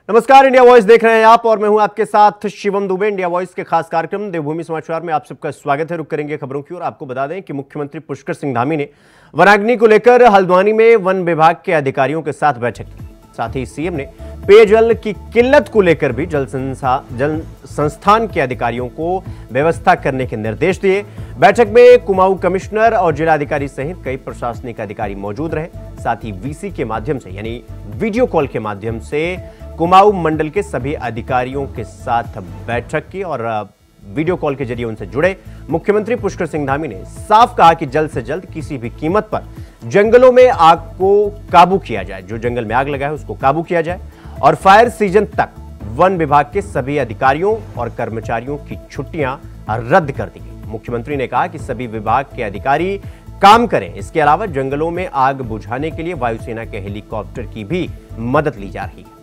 नमस्कार, India voice देख रहे हैं आप और मैं हूं आपके साथ शिवम दुबे। इंडिया वॉइस के खास कार्यक्रम देवभूमि समाचार में आप सबका स्वागत है। रुक करेंगे खबरों की ओर। आपको बता दें कि मुख्यमंत्री पुष्कर सिंह धामी ने वनाग्नि को लेकर हल्द्वानी में वन विभाग के अधिकारियों के साथ बैठक की। साथ ही सीएम ने पेयजल की किल्लत को लेकर भी जल संस्थान के अधिकारियों को व्यवस्था करने के निर्देश दिए। बैठक में कुमाऊं कमिश्नर और जिलाधिकारी सहित कई प्रशासनिक अधिकारी मौजूद रहे। साथ ही वीसी के माध्यम से यानी वीडियो कॉल के माध्यम से कुमाऊं मंडल के सभी अधिकारियों के साथ बैठक की और वीडियो कॉल के जरिए उनसे जुड़े। मुख्यमंत्री पुष्कर सिंह धामी ने साफ कहा कि जल्द से जल्द किसी भी कीमत पर जंगलों में आग को काबू किया जाए। जो जंगल में आग लगा है उसको काबू किया जाए और फायर सीजन तक वन विभाग के सभी अधिकारियों और कर्मचारियों की छुट्टियां रद्द कर दी गई। मुख्यमंत्री ने कहा कि सभी विभाग के अधिकारी काम करें। इसके अलावा जंगलों में आग बुझाने के लिए वायुसेना के हेलीकॉप्टर की भी मदद ली जा रही है।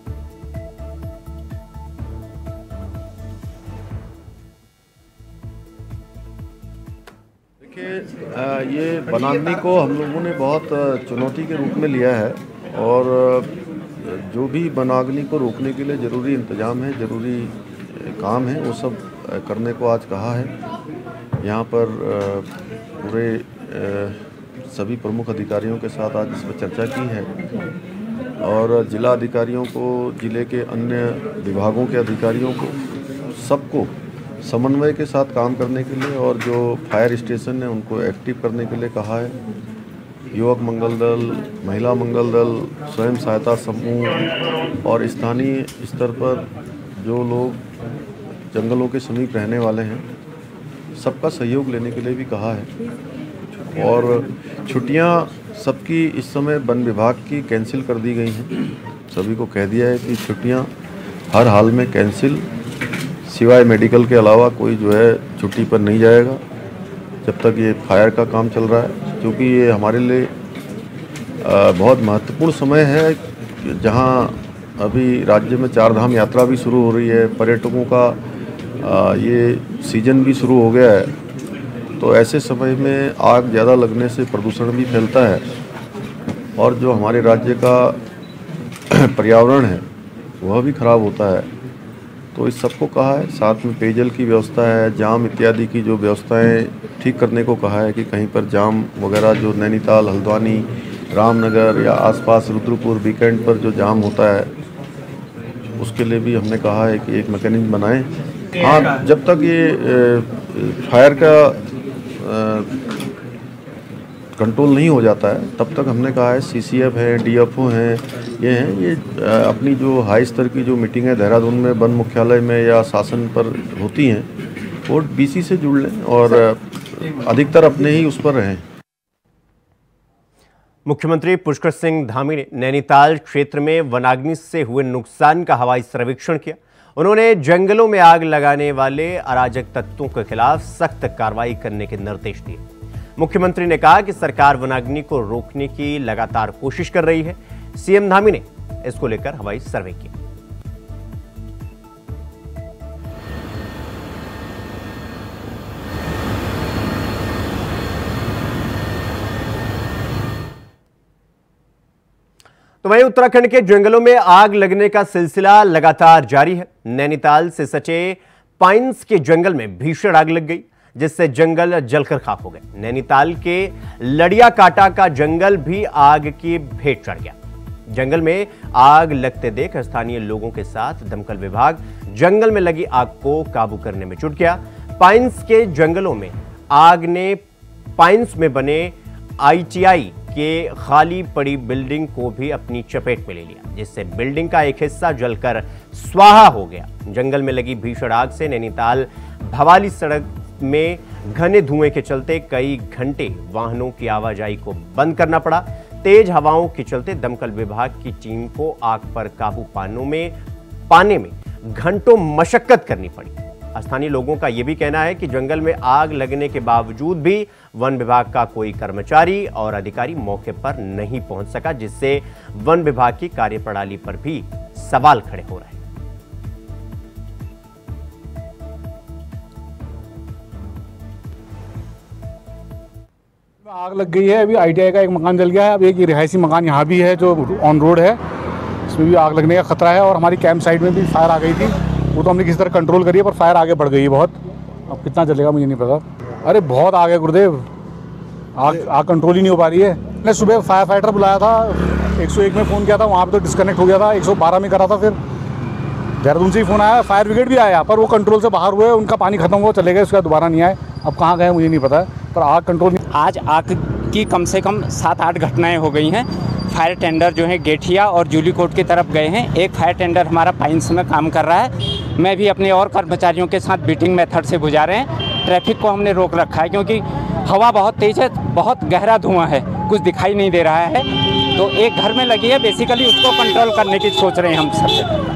ये वनाग्नि को हम लोगों ने बहुत चुनौती के रूप में लिया है और जो भी वनाग्नि को रोकने के लिए ज़रूरी इंतजाम है, ज़रूरी काम है, वो सब करने को आज कहा है। यहाँ पर पूरे सभी प्रमुख अधिकारियों के साथ आज इस पर चर्चा की है और जिला अधिकारियों को, जिले के अन्य विभागों के अधिकारियों को, सबको समन्वय के साथ काम करने के लिए और जो फायर स्टेशन है उनको एक्टिव करने के लिए कहा है। युवक मंगल दल, महिला मंगल दल, स्वयं सहायता समूह और स्थानीय स्तर पर जो लोग जंगलों के समीप रहने वाले हैं, सबका सहयोग लेने के लिए भी कहा है। और छुट्टियां सबकी इस समय वन विभाग की कैंसिल कर दी गई हैं। सभी को कह दिया है कि छुट्टियां हर हाल में कैंसिल, सिवाय मेडिकल के अलावा कोई जो है छुट्टी पर नहीं जाएगा जब तक ये फायर का काम चल रहा है, क्योंकि ये हमारे लिए बहुत महत्वपूर्ण समय है। जहां अभी राज्य में 4 धाम यात्रा भी शुरू हो रही है, पर्यटकों का ये सीजन भी शुरू हो गया है, तो ऐसे समय में आग ज़्यादा लगने से प्रदूषण भी फैलता है और जो हमारे राज्य का पर्यावरण है वह भी खराब होता है। तो इस सबको कहा है, साथ में पेयजल की व्यवस्था है, जाम इत्यादि की जो व्यवस्थाएं ठीक करने को कहा है कि कहीं पर जाम वगैरह जो नैनीताल, हल्द्वानी, रामनगर या आसपास रुद्रपुर वीकेंड पर जो जाम होता है उसके लिए भी हमने कहा है कि एक मैकेनिज्म बनाएं। हाँ, जब तक ये फायर का कंट्रोल नहीं हो जाता है तब तक हमने कहा है सीसीएफ है, डीएफओ हैं, ये अपनी जो हाई स्तर की जो मीटिंग है देहरादून में वन मुख्यालय में या शासन पर होती हैं, वो बीसी से जुड़ लें और अधिकतर अपने ही उस पर रहें। मुख्यमंत्री पुष्कर सिंह धामी ने नैनीताल क्षेत्र में वनाग्नि से हुए नुकसान का हवाई सर्वेक्षण किया। उन्होंने जंगलों में आग लगाने वाले अराजक तत्वों के खिलाफ सख्त कार्रवाई करने के निर्देश दिए। मुख्यमंत्री ने कहा कि सरकार वनाग्नि को रोकने की लगातार कोशिश कर रही है। सीएम धामी ने इसको लेकर हवाई सर्वे किया। तो वहीं उत्तराखंड के जंगलों में आग लगने का सिलसिला लगातार जारी है। नैनीताल से सटे पाइन्स के जंगल में भीषण आग लग गई, जिससे जंगल जलकर खाक हो गए। नैनीताल के लड़िया काटा का जंगल भी आग की भेंट चढ़ गया। जंगल में आग लगते देख स्थानीय लोगों के साथ दमकल विभाग जंगल में लगी आग को काबू करने में जुट गया। पाइन्स के जंगलों में आग ने पाइन्स में बने आईटीआई के खाली पड़ी बिल्डिंग को भी अपनी चपेट में ले लिया, जिससे बिल्डिंग का एक हिस्सा जलकर स्वाहा हो गया। जंगल में लगी भीषण आग से नैनीताल भवाली सड़क में घने धुएं के चलते कई घंटे वाहनों की आवाजाही को बंद करना पड़ा। तेज हवाओं के चलते दमकल विभाग की टीम को आग पर काबू पाने में घंटों मशक्कत करनी पड़ी। स्थानीय लोगों का यह भी कहना है कि जंगल में आग लगने के बावजूद भी वन विभाग का कोई कर्मचारी और अधिकारी मौके पर नहीं पहुंच सका, जिससे वन विभाग की कार्यप्रणाली पर भी सवाल खड़े हो रहे हैं। आग लग गई है। अभी आईटीआई का एक मकान जल गया है। अब एक रिहायशी मकान यहाँ भी है जो ऑन रोड है। इसमें भी आग लगने का खतरा है। और हमारी कैंप साइड में भी फायर आ गई थी, वो तो हमने किसी तरह कंट्रोल करी है, पर फायर आगे बढ़ गई है बहुत। अब कितना चलेगा मुझे नहीं पता। अरे बहुत आग है गुरुदेव, आग कंट्रोल ही नहीं हो पा रही है। मैंने सुबह फायर फाइटर बुलाया था, 101 में फ़ोन किया था, वहाँ पे तो डिस्कनेक्ट हो गया था। 112 में करा था, फिर देहरादून से ही फ़ोन आया, फायर ब्रिगेड भी आया, पर वो कंट्रोल से बाहर हुए, उनका पानी खत्म हुआ, चले गए, उसके बाद दोबारा नहीं आए। अब कहाँ गए मुझे नहीं पता है, पर आग कंट्रोल नहीं। आज आग की कम से कम 7-8 घटनाएं हो गई हैं। फायर टेंडर जो है गेठिया और जूलीकोट की तरफ गए हैं। एक फायर टेंडर हमारा पाइंस में काम कर रहा है। मैं भी अपने और कर्मचारियों के साथ बीटिंग मेथड से बुझा रहे हैं। ट्रैफिक को हमने रोक रखा है क्योंकि हवा बहुत तेज़ है, बहुत गहरा धुआं है, कुछ दिखाई नहीं दे रहा है। तो एक घर में लगी है, बेसिकली उसको कंट्रोल करने की सोच रहे हैं हम सब।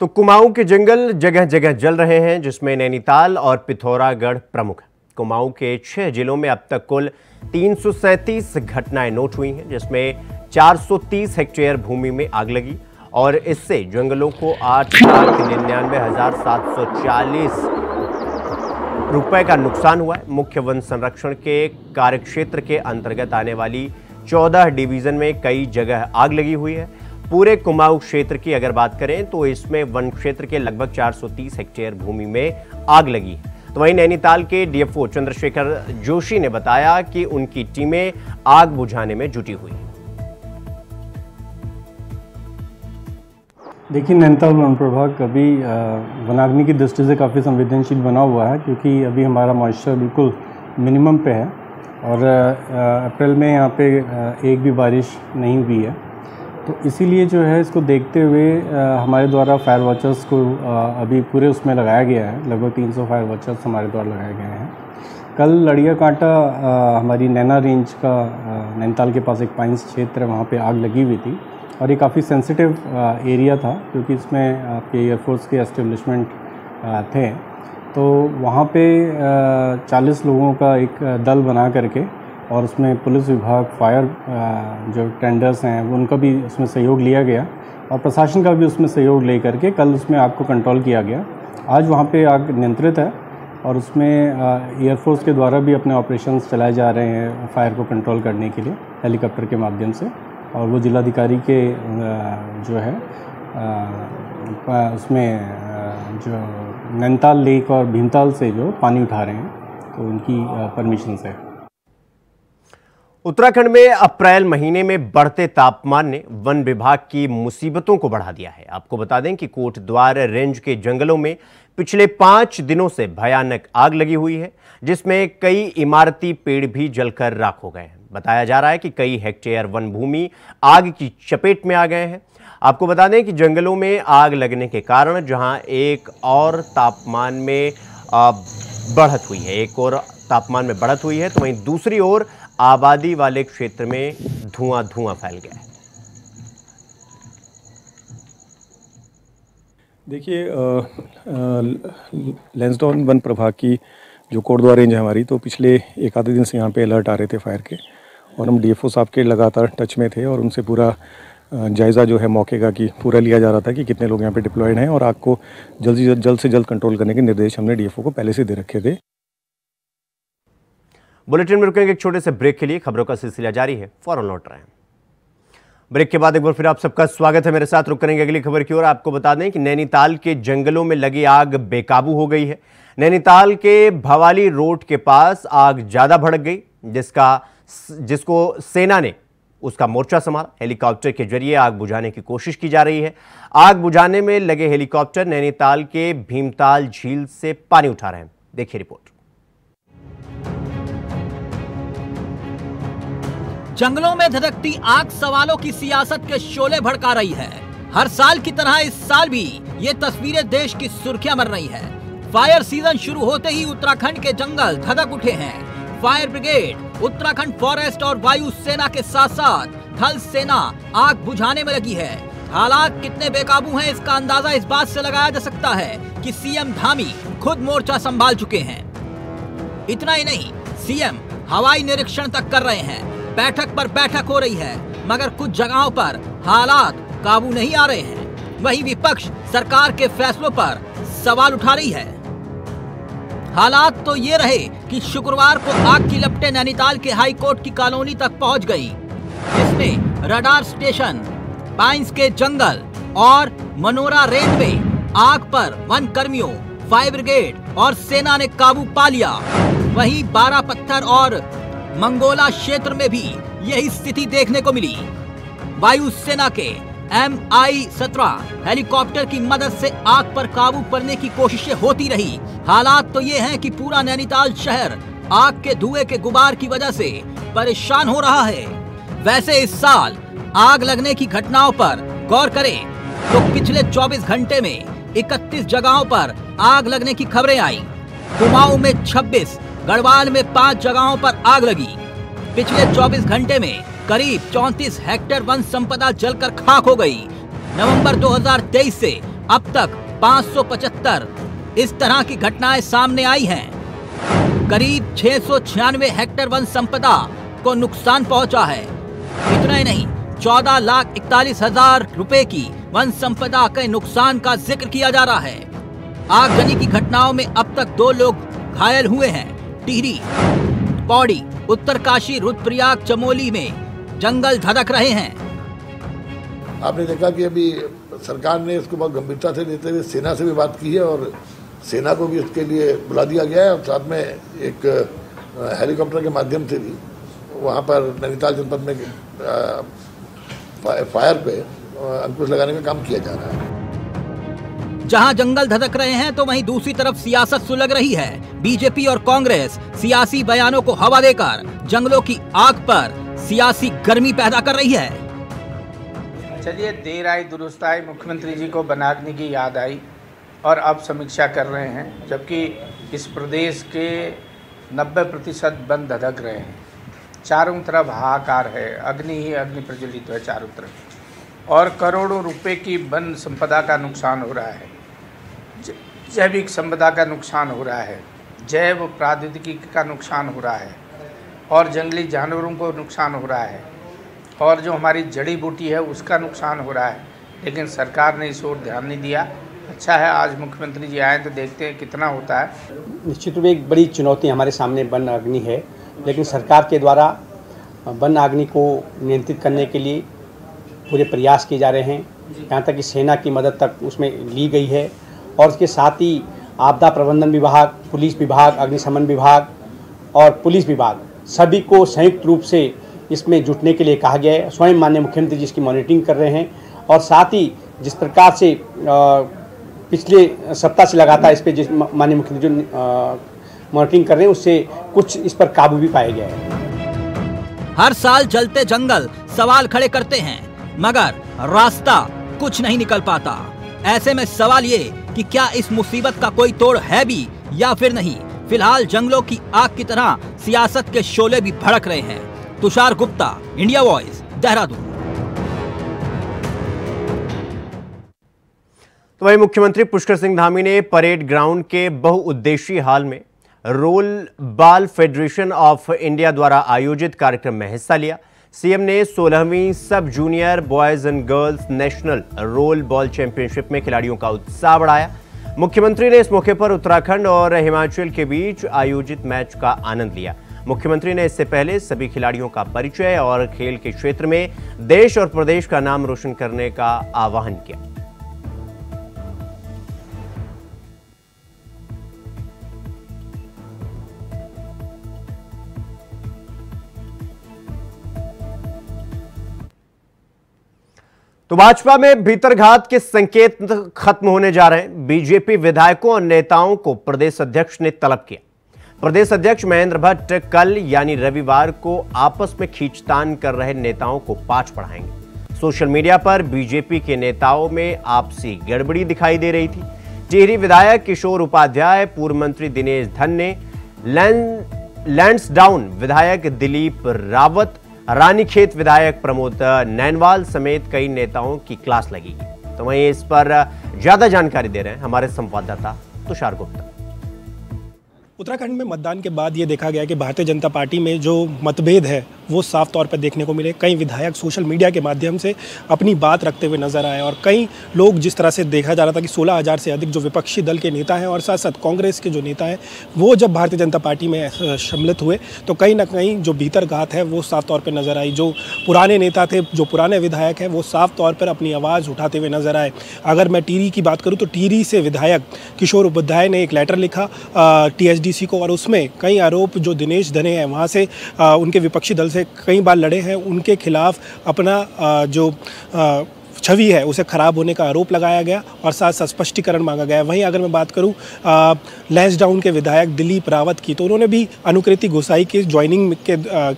तो कुमाऊं के जंगल जगह जगह जल रहे हैं, जिसमें नैनीताल और पिथौरागढ़ प्रमुख है। कुमाऊं के 6 जिलों में अब तक कुल 337 घटनाएं नोट हुई हैं, जिसमें 430 हेक्टेयर भूमि में आग लगी और इससे जंगलों को 8,99,740 रुपए का नुकसान हुआ है। मुख्य वन संरक्षण के कार्यक्षेत्र के अंतर्गत आने वाली 14 डिवीजन में कई जगह आग लगी हुई है। पूरे कुमाऊं क्षेत्र की अगर बात करें तो इसमें वन क्षेत्र के लगभग 430 हेक्टेयर भूमि में आग लगी है। तो वहीं नैनीताल के डीएफओ चंद्रशेखर जोशी ने बताया कि उनकी टीमें आग बुझाने में जुटी हुई हैं। देखिए, नैनीताल वन प्रभाग अभी वनाग्नि की दृष्टि से काफ़ी संवेदनशील बना हुआ है, क्योंकि अभी हमारा मॉइस्चर बिल्कुल मिनिमम पे है और अप्रैल में यहाँ पे एक भी बारिश नहीं हुई है। तो इसीलिए जो है इसको देखते हुए हमारे द्वारा फायर वॉचर्स को अभी पूरे उसमें लगाया गया है। लगभग 300 फायर वॉचर्स हमारे द्वारा लगाए गए हैं। कल लड़िया कांटा हमारी नैना रेंज का नैनीताल के पास एक पाइंस क्षेत्र है, वहाँ पे आग लगी हुई थी और ये काफ़ी सेंसिटिव एरिया था, क्योंकि इसमें आपके एयरफोर्स के एस्टेब्लिशमेंट थे। तो वहाँ पे 40 लोगों का एक दल बना करके और उसमें पुलिस विभाग, फायर जो टेंडर्स हैं उनका भी उसमें सहयोग लिया गया और प्रशासन का भी उसमें सहयोग ले करके कल उसमें आग को कंट्रोल किया गया। आज वहाँ पे आग नियंत्रित है और उसमें एयरफोर्स के द्वारा भी अपने ऑपरेशंस चलाए जा रहे हैं फायर को कंट्रोल करने के लिए हेलीकॉप्टर के माध्यम से। और वो जिलाधिकारी के जो है उसमें जो नैनीताल लेक और भीमताल से जो पानी उठा रहे हैं, तो उनकी परमिशन से। उत्तराखंड में अप्रैल महीने में बढ़ते तापमान ने वन विभाग की मुसीबतों को बढ़ा दिया है। आपको बता दें कि कोटद्वार रेंज के जंगलों में पिछले 5 दिनों से भयानक आग लगी हुई है, जिसमें कई इमारती पेड़ भी जलकर राख हो गए हैं। बताया जा रहा है कि कई हेक्टेयर वन भूमि आग की चपेट में आ गए हैं। आपको बता दें कि जंगलों में आग लगने के कारण जहां एक और तापमान में बढ़त हुई है, तो वहीं दूसरी ओर आबादी वाले क्षेत्र में धुआं फैल गया है। देखिए, लैंसडाउन वन प्रभाग की जो कोटद्वार रेंज है हमारी, तो पिछले एक आधे दिन से यहाँ पे अलर्ट आ रहे थे फायर के और हम डीएफओ साहब के लगातार टच में थे और उनसे पूरा जायज़ा जो है मौके का कि पूरा लिया जा रहा था कि कितने लोग यहाँ पे डिप्लॉयड हैं और आग को जल्द से जल्द कंट्रोल करने के निर्देश हमने डीएफओ को पहले से दे रखे थे। बुलेटिन में रुकेंगे एक छोटे से ब्रेक के लिए। खबरों का सिलसिला जारी है, फौरन लौट रहे हैं। ब्रेक के बाद एक बार फिर आप सबका स्वागत है। मेरे साथ रुक करेंगे अगली खबर की ओर। आपको बता दें कि नैनीताल के जंगलों में लगी आग बेकाबू हो गई है। नैनीताल के भवाली रोड के पास आग ज्यादा भड़क गई, जिसको सेना ने उसका मोर्चा संभाला। हेलीकॉप्टर के जरिए आग बुझाने की कोशिश की जा रही है। आग बुझाने में लगे हेलीकॉप्टर नैनीताल के भीमताल झील से पानी उठा रहे हैं। देखिए रिपोर्ट। जंगलों में धधकती आग सवालों की सियासत के शोले भड़का रही है। हर साल की तरह इस साल भी ये तस्वीरें देश की सुर्खियां बन रही है। फायर सीजन शुरू होते ही उत्तराखंड के जंगल धधक उठे हैं। फायर ब्रिगेड, उत्तराखंड फॉरेस्ट और वायु सेना के साथ साथ थल सेना आग बुझाने में लगी है। हालात कितने बेकाबू हैं, इसका अंदाजा इस बात से लगाया जा सकता है कि सीएम धामी खुद मोर्चा संभाल चुके हैं। इतना ही नहीं, सीएम हवाई निरीक्षण तक कर रहे हैं। बैठक पर बैठक हो रही है, मगर कुछ जगहों पर हालात काबू नहीं आ रहे हैं। वहीं विपक्ष सरकार के फैसलों पर सवाल उठा रही है। हालात तो ये रहे कि शुक्रवार को आग की लपटें नैनीताल के हाई कोर्ट की कॉलोनी तक पहुंच गई, जिसमें रडार स्टेशन, पाइन्स के जंगल और मनोरा रेंज में आग पर वन कर्मियों, फायर ब्रिगेड और सेना ने काबू पा लिया। वहीं बारापत्थर और मंगोला क्षेत्र में भी यही स्थिति देखने को मिली। वायुसेना के MI-17 हेलीकॉप्टर की मदद से आग पर काबू पाने की कोशिशें होती रही। हालात तो ये हैं कि पूरा नैनीताल शहर आग के धुएं के गुबार की वजह से परेशान हो रहा है। वैसे इस साल आग लगने की घटनाओं पर गौर करें तो पिछले 24 घंटे में 31 जगहों पर आग लगने की खबरें आई। कुमाऊं में 26, गढ़वाल में 5 जगहों पर आग लगी। पिछले 24 घंटे में करीब 34 हेक्टेयर वन संपदा जलकर खाक हो गई। नवंबर 2023 से अब तक 575 इस तरह की घटनाएं सामने आई हैं। करीब 696 हेक्टेयर वन संपदा को नुकसान पहुंचा है। इतना ही नहीं, 14,41,000 रुपए की वन संपदा के नुकसान का जिक्र किया जा रहा है। आगजनी की घटनाओं में अब तक 2 लोग घायल हुए हैं। टिहरी, पौड़ी, उत्तरकाशी, रुद्रप्रयाग, चमोली में जंगल धधक रहे हैं। आपने देखा कि अभी सरकार ने इसको बहुत गंभीरता से लेते हुए सेना से भी बात की है और सेना को भी इसके लिए बुला दिया गया है और साथ में एक हेलीकॉप्टर के माध्यम से भी वहाँ पर नैनीताल जनपद में फायर पे अंकुश लगाने का काम किया जा रहा है। जहां जंगल धधक रहे हैं तो वहीं दूसरी तरफ सियासत सुलग रही है। बीजेपी और कांग्रेस सियासी बयानों को हवा देकर जंगलों की आग पर सियासी गर्मी पैदा कर रही है। चलिए, देर आई दुरुस्त आई, मुख्यमंत्री जी को वनाग्नि की याद आई और अब समीक्षा कर रहे हैं, जबकि इस प्रदेश के 90% वन धधक रहे हैं। चारों तरफ हाहाकार है, अग्नि ही अग्नि प्रज्वलित है चारों तरफ और करोड़ों रुपए की वन संपदा का नुकसान हो रहा है, जैविक संपदा का नुकसान हो रहा है, जैव प्रौद्योगिकी का नुकसान हो रहा है और जंगली जानवरों को नुकसान हो रहा है और जो हमारी जड़ी बूटी है उसका नुकसान हो रहा है। लेकिन सरकार ने इस ओर ध्यान नहीं दिया। अच्छा है आज मुख्यमंत्री जी आए तो देखते हैं कितना होता है। निश्चित रूप में एक बड़ी चुनौती हमारे सामने वन अग्नि है, लेकिन सरकार के द्वारा वन अग्नि को नियंत्रित करने के लिए पूरे प्रयास किए जा रहे हैं। यहाँ तक कि सेना की मदद तक उसमें ली गई है और उसके साथ ही आपदा प्रबंधन विभाग, पुलिस विभाग, अग्निशमन विभाग और पुलिस विभाग सभी को संयुक्त रूप से इसमें जुटने के लिए कहा गया है। स्वयं माननीय मुख्यमंत्री जी इसकी मॉनिटरिंग कर रहे हैं और साथ ही जिस प्रकार से पिछले सप्ताह से लगातार इस पर जिस माननीय मुख्यमंत्री जो मॉनिटरिंग कर रहे हैं उससे कुछ इस पर काबू भी पाया गया है। हर साल जलते जंगल सवाल खड़े करते हैं मगर रास्ता कुछ नहीं निकल पाता। ऐसे में सवाल ये कि क्या इस मुसीबत का कोई तोड़ है भी या फिर नहीं। फिलहाल जंगलों की आग की तरह सियासत के शोले भी भड़क रहे हैं। Tushar Gupta, India voice, Dehradun. तो वहीं मुख्यमंत्री पुष्कर सिंह धामी ने परेड ग्राउंड के बहुउद्देशीय हॉल में role ball federation of India द्वारा आयोजित कार्यक्रम में हिस्सा लिया। सीएम ने 16वीं sub junior boys and girls national roll ball championship में खिलाड़ियों का उत्साह बढ़ाया। मुख्यमंत्री ने इस मौके पर उत्तराखंड और हिमाचल के बीच आयोजित मैच का आनंद लिया। मुख्यमंत्री ने इससे पहले सभी खिलाड़ियों का परिचय और खेल के क्षेत्र में देश और प्रदेश का नाम रोशन करने का आह्वान किया। तो भाजपा में भीतरघात के संकेत खत्म होने जा रहे हैं। बीजेपी विधायकों और नेताओं को प्रदेश अध्यक्ष ने तलब किया। प्रदेश अध्यक्ष महेंद्र भट्ट कल यानी रविवार को आपस में खींचतान कर रहे नेताओं को पाठ पढ़ाएंगे। सोशल मीडिया पर बीजेपी के नेताओं में आपसी गड़बड़ी दिखाई दे रही थी। टिहरी विधायक किशोर उपाध्याय, पूर्व मंत्री दिनेश धन ने लैंसडाउन विधायक दिलीप रावत, रानीखेत विधायक प्रमोद नैनवाल समेत कई नेताओं की क्लास लगेगी। तो वहीं इस पर ज्यादा जानकारी दे रहे हैं हमारे संवाददाता तुषार गुप्ता। उत्तराखंड में मतदान के बाद ये देखा गया कि भारतीय जनता पार्टी में जो मतभेद है वो साफ तौर पर देखने को मिले। कई विधायक सोशल मीडिया के माध्यम से अपनी बात रखते हुए नजर आए और कई लोग, जिस तरह से देखा जा रहा था कि 16,000 से अधिक जो विपक्षी दल के नेता हैं और साथ साथ कांग्रेस के जो नेता हैं वो जब भारतीय जनता पार्टी में सम्मिलित हुए तो कहीं ना कहीं जो भीतर घात है वो साफ तौर पर नजर आई। जो पुराने नेता थे, जो पुराने विधायक हैं, वो साफ तौर पर अपनी आवाज़ उठाते हुए नजर आए। अगर मैं टिहरी की बात करूं तो टिहरी से विधायक किशोर उपाध्याय ने एक लेटर लिखा TSDC को और उसमें कई आरोप जो दिनेश धने हैं वहाँ से उनके विपक्षी दल से कई बार लड़े हैं, उनके खिलाफ अपना जो छवि है उसे खराब होने का आरोप लगाया गया और साथ साथ स्पष्टीकरण मांगा गया। वहीं अगर मैं बात करूं लैंसडाउन के विधायक दिलीप रावत की, तो उन्होंने भी अनुकृति गोसाई के ज्वाइनिंग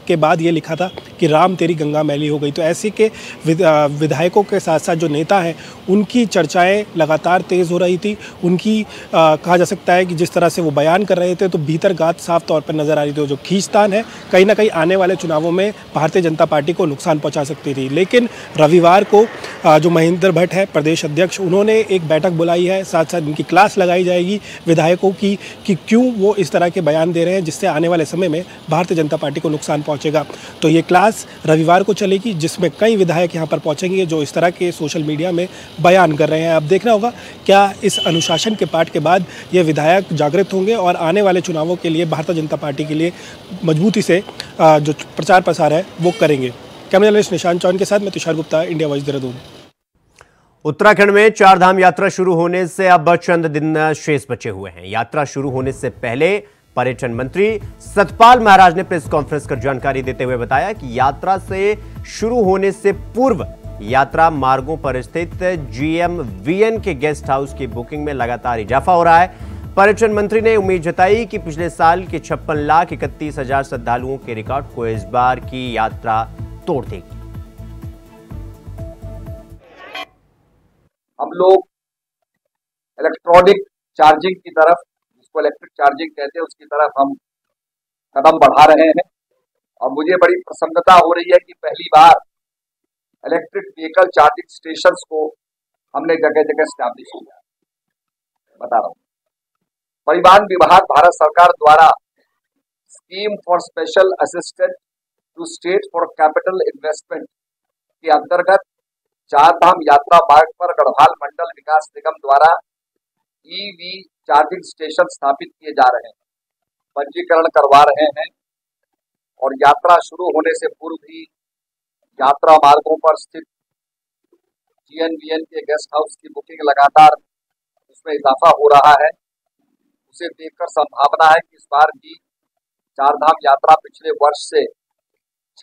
के बाद ये लिखा था कि राम तेरी गंगा मैली हो गई। तो ऐसे के विधायकों के साथ साथ जो नेता हैं उनकी चर्चाएं लगातार तेज़ हो रही थी। उनकी कहा जा सकता है कि जिस तरह से वो बयान कर रहे थे तो भीतर गात साफ तौर पर नजर आ रही थी। जो खींचतान है कहीं ना कहीं आने वाले चुनावों में भारतीय जनता पार्टी को नुकसान पहुँचा सकती थी। लेकिन रविवार को जो महेंद्र भट्ट है प्रदेश अध्यक्ष, उन्होंने एक बैठक बुलाई है, साथ साथ इनकी क्लास लगाई जाएगी विधायकों की कि क्यों वो इस तरह के बयान दे रहे हैं जिससे आने वाले समय में भारतीय जनता पार्टी को नुकसान पहुंचेगा। तो ये क्लास रविवार को चलेगी जिसमें कई विधायक यहां पर पहुंचेंगे जो इस तरह के सोशल मीडिया में बयान कर रहे हैं। अब देखना होगा क्या इस अनुशासन के पाठ के बाद ये विधायक जागृत होंगे और आने वाले चुनावों के लिए भारतीय जनता पार्टी के लिए मजबूती से जो प्रचार प्रसार है वो करेंगे। कैमरा जर्नलिस्ट निशांत चौहान के साथ मैं तुषार गुप्ता, इंडिया वॉइस, देहरादून। उत्तराखंड में चारधाम यात्रा शुरू होने से अब चंद दिन शेष बचे हुए हैं। यात्रा शुरू होने से पहले पर्यटन मंत्री सतपाल महाराज ने प्रेस कॉन्फ्रेंस कर जानकारी देते हुए बताया कि यात्रा से शुरू होने से पूर्व यात्रा मार्गों पर स्थित GMVN के गेस्ट हाउस की बुकिंग में लगातार इजाफा हो रहा है। पर्यटन मंत्री ने उम्मीद जताई कि पिछले साल के 56,31,000 श्रद्धालुओं के रिकॉर्ड को इस बार की यात्रा तोड़ देगी। हम लोग इलेक्ट्रॉनिक चार्जिंग की तरफ, जिसको इलेक्ट्रिक चार्जिंग कहते हैं, उसकी तरफ हम कदम बढ़ा रहे हैं और मुझे बड़ी प्रसन्नता हो रही है कि पहली बार इलेक्ट्रिक व्हीकल चार्जिंग स्टेशंस को हमने जगह जगह स्टैब्लिश किया। बता रहा हूँ, परिवहन विभाग भारत सरकार द्वारा scheme for special assistance to state for capital investment के अंतर्गत चारधाम यात्रा मार्ग पर गढ़वाल मंडल विकास निगम द्वारा EV चार्जिंग स्टेशन स्थापित किए जा रहे हैं, पंजीकरण करवा रहे हैं और यात्रा शुरू होने से पूर्व ही यात्रा मार्गों पर स्थित GNVN के गेस्ट हाउस की बुकिंग लगातार उसमें इजाफा हो रहा है। उसे देखकर संभावना है कि इस बार की चारधाम यात्रा पिछले वर्ष से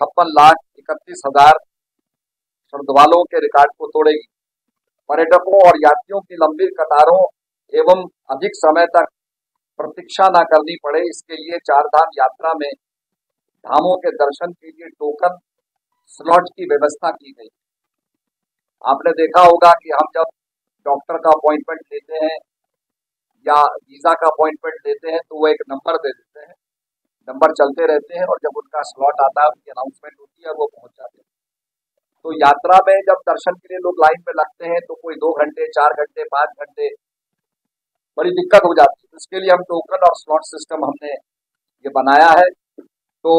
56,31,000 श्रद्धालुओं के रिकॉर्ड को तोड़ेगी। पर्यटकों और यात्रियों की लंबी कतारों एवं अधिक समय तक प्रतीक्षा न करनी पड़े, इसके लिए चारधाम यात्रा में धामों के दर्शन के लिए टोकन स्लॉट की व्यवस्था की गई। आपने देखा होगा कि हम जब डॉक्टर का अपॉइंटमेंट लेते हैं या वीजा का अपॉइंटमेंट लेते हैं तो वो एक नंबर दे देते हैं, नंबर चलते रहते हैं और जब उनका स्लॉट आता है, उनकी अनाउंसमेंट होती है, वो पहुंच जाते हैं। तो यात्रा में जब दर्शन के लिए लोग लाइन में लगते हैं तो कोई 2 घंटे, 4 घंटे, 5 घंटे, बड़ी दिक्कत हो जाती है। इसके लिए हम टोकन और स्लॉट सिस्टम हमने ये बनाया है। तो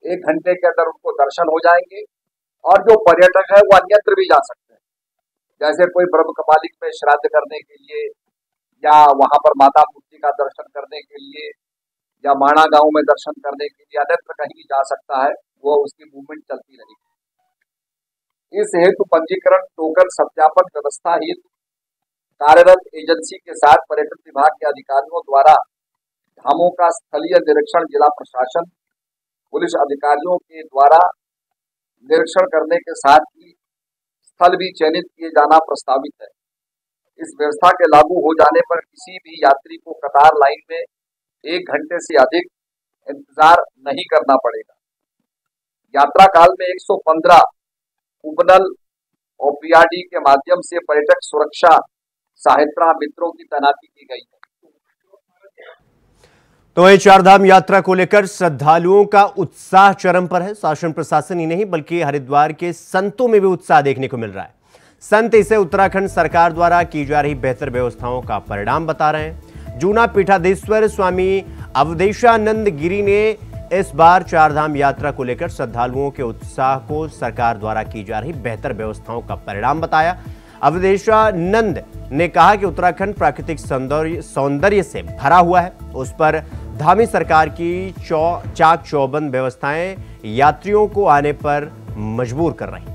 1 घंटे के अंदर उनको दर्शन हो जाएंगे और जो पर्यटक है वो अन्यत्र भी जा सकते हैं, जैसे कोई ब्रह्मकपालिक में श्राद्ध करने के लिए या वहां पर माता मूर्ति का दर्शन करने के लिए या माणा गांव में दर्शन करने के लिए अन्यत्र कहीं भी जा सकता है, वो उसकी मूवमेंट चलती रहेगी। इस हेतु पंजीकरण टोकन सत्यापन व्यवस्था हेतु कार्यरत एजेंसी के साथ पर्यटन विभाग के अधिकारियों द्वारा धामों का स्थलीय निरीक्षण जिला प्रशासन, पुलिस अधिकारियों के द्वारा निरीक्षण करने के साथ ही स्थल भी चयनित किए जाना प्रस्तावित है। इस व्यवस्था के लागू हो जाने पर किसी भी यात्री को कतार लाइन में 1 घंटे से अधिक इंतजार नहीं करना पड़ेगा। यात्रा काल में 115 उपनल और PRD के माध्यम से पर्यटक सुरक्षा सहायता मित्रों की तैनाती की गई है। तो ये चारधाम यात्रा को लेकर श्रद्धालुओं का उत्साह चरम पर है। शासन प्रशासन ही नहीं बल्कि हरिद्वार के संतों में भी उत्साह देखने को मिल रहा है। संत इसे उत्तराखंड सरकार द्वारा की जा रही बेहतर व्यवस्थाओं का परिणाम बता रहे हैं। जूना पीठाधीश्वर स्वामी अवधेशानंद गिरी ने इस बार चारधाम यात्रा को लेकर श्रद्धालुओं के उत्साह को सरकार द्वारा की जा रही बेहतर व्यवस्थाओं का परिणाम बताया। अवधेशानंद ने कहा कि उत्तराखंड प्राकृतिक सौंदर्य से भरा हुआ है, उस पर धामी सरकार की चाक चौबंद व्यवस्थाएं यात्रियों को आने पर मजबूर कर रही हैं।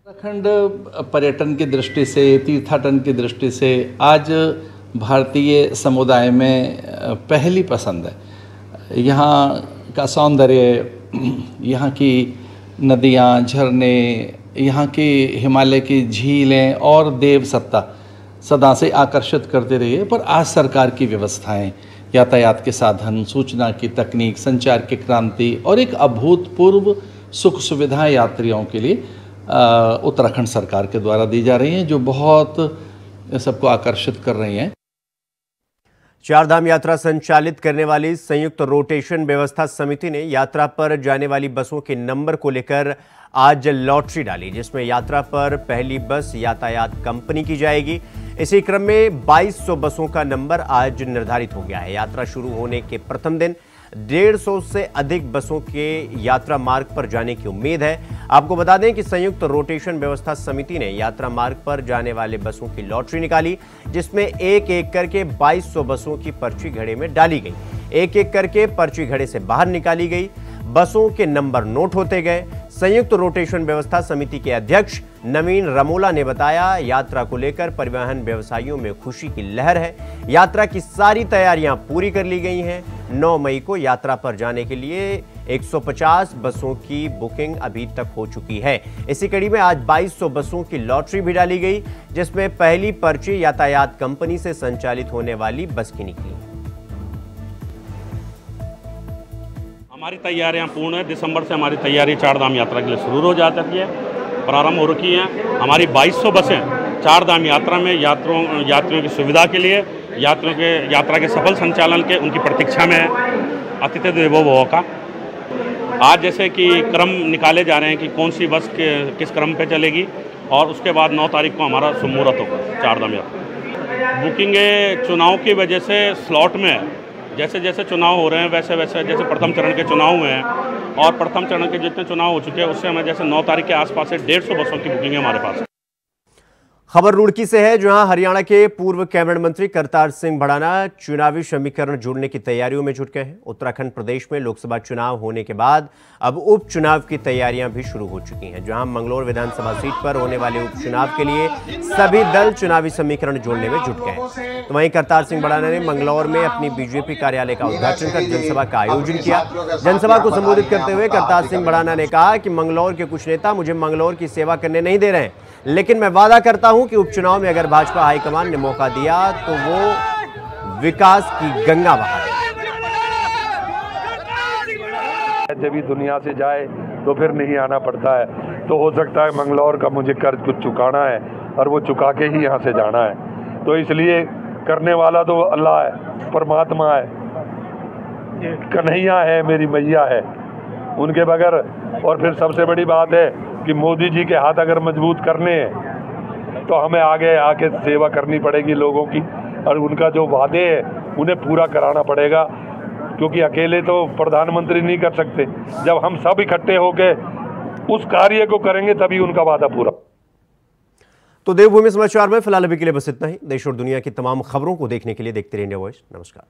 उत्तराखंड पर्यटन की दृष्टि से, तीर्थाटन की दृष्टि से आज भारतीय समुदाय में पहली पसंद है। यहाँ का सौंदर्य, यहाँ की नदियाँ, झरने, यहाँ की हिमालय की झीलें और देव सत्ता सदा से आकर्षित करते रही है। पर आज सरकार की व्यवस्थाएं, यातायात के साधन, सूचना की तकनीक, संचार की क्रांति और एक अभूतपूर्व सुख सुविधाएं यात्रियों के लिए उत्तराखंड सरकार के द्वारा दी जा रही हैं, जो बहुत सबको आकर्षित कर रही हैं। चारधाम यात्रा संचालित करने वाली संयुक्त रोटेशन व्यवस्था समिति ने यात्रा पर जाने वाली बसों के नंबर को लेकर आज लॉटरी डाली, जिसमें यात्रा पर पहली बस यातायात कंपनी की जाएगी। इसी क्रम में 2200 बसों का नंबर आज निर्धारित हो गया है। यात्रा शुरू होने के प्रथम दिन 150 से अधिक बसों के यात्रा मार्ग पर जाने की उम्मीद है। आपको बता दें कि संयुक्त रोटेशन व्यवस्था समिति ने यात्रा मार्ग पर जाने वाले बसों की लॉटरी निकाली, जिसमें एक एक करके 2200 बसों की पर्ची घड़े में डाली गई। एक एक करके पर्ची घड़े से बाहर निकाली गई, बसों के नंबर नोट होते गए। संयुक्त रोटेशन व्यवस्था समिति के अध्यक्ष नवीन रमोला ने बताया, यात्रा को लेकर परिवहन व्यवसायियों में खुशी की लहर है। यात्रा की सारी तैयारियां पूरी कर ली गई हैं। 9 मई को यात्रा पर जाने के लिए 150 बसों की बुकिंग अभी तक हो चुकी है। इसी कड़ी में आज 2200 बसों की लॉटरी भी डाली गई, जिसमें पहली पर्ची यातायात कंपनी से संचालित होने वाली बस की निकली। हमारी तैयारियां पूर्ण है। दिसंबर से हमारी तैयारी चारधाम यात्रा के लिए शुरू हो जाती है, प्रारंभ हो रखी है। हमारी 2200 बसें चारधाम यात्रा में यात्रियों की सुविधा के लिए, यात्रियों के यात्रा के सफल संचालन के उनकी प्रतीक्षा में है। अतिथि देवो भव का आज जैसे कि क्रम निकाले जा रहे हैं कि कौन सी बस किस क्रम पे चलेगी, और उसके बाद 9 तारीख को हमारा शुभ मुहूर्त होगा चारधाम यात्रा। बुकिंगें चुनाव की वजह से स्लॉट में जैसे जैसे चुनाव हो रहे हैं वैसे वैसे, जैसे प्रथम चरण के चुनाव हुए हैं और प्रथम चरण के जितने चुनाव हो चुके हैं उससे हमें जैसे 9 तारीख के आसपास से 150 बसों की बुकिंग है हमारे पास। खबर रुड़की से है, जहां हरियाणा के पूर्व कैबिनेट मंत्री करतार सिंह भड़ाना चुनावी समीकरण जुड़ने की तैयारियों में जुट गए हैं। उत्तराखंड प्रदेश में लोकसभा चुनाव होने के बाद अब उपचुनाव की तैयारियां भी शुरू हो चुकी हैं, जहां मंगलौर विधानसभा सीट पर होने वाले उपचुनाव के लिए सभी दल चुनावी समीकरण जोड़ने में जुट गए। तो वहीं करतार सिंह भड़ाना ने मंगलौर में अपनी बीजेपी कार्यालय का उद्घाटन कर जनसभा का आयोजन किया। जनसभा को संबोधित करते हुए करतार सिंह भड़ाना ने कहा कि मंगलौर के कुछ नेता मुझे मंगलौर की सेवा करने नहीं दे रहे हैं, लेकिन मैं वादा करता हूं कि उपचुनाव में अगर भाजपा हाईकमान ने मौका दिया तो वो विकास की गंगा बहाएगी। जब भी दुनिया से जाए तो फिर नहीं आना पड़ता है, तो हो सकता है मंगलौर का मुझे कर्ज कुछ चुकाना है और वो चुका के ही यहाँ से जाना है। तो इसलिए करने वाला तो अल्लाह है, परमात्मा है, कन्हैया है, मेरी मैया है, उनके बगैर। और फिर सबसे बड़ी बात है कि मोदी जी के हाथ अगर मजबूत करने हैं तो हमें आगे आके सेवा करनी पड़ेगी लोगों की, और उनका जो वादे हैं उन्हें पूरा कराना पड़ेगा, क्योंकि अकेले तो प्रधानमंत्री नहीं कर सकते। जब हम सब इकट्ठे होके उस कार्य को करेंगे तभी उनका वादा पूरा। तो देवभूमि समाचार में फिलहाल अभी के लिए बस इतना ही। देश और दुनिया की तमाम खबरों को देखने के लिए देखते रहिए इंडिया वॉइस। नमस्कार।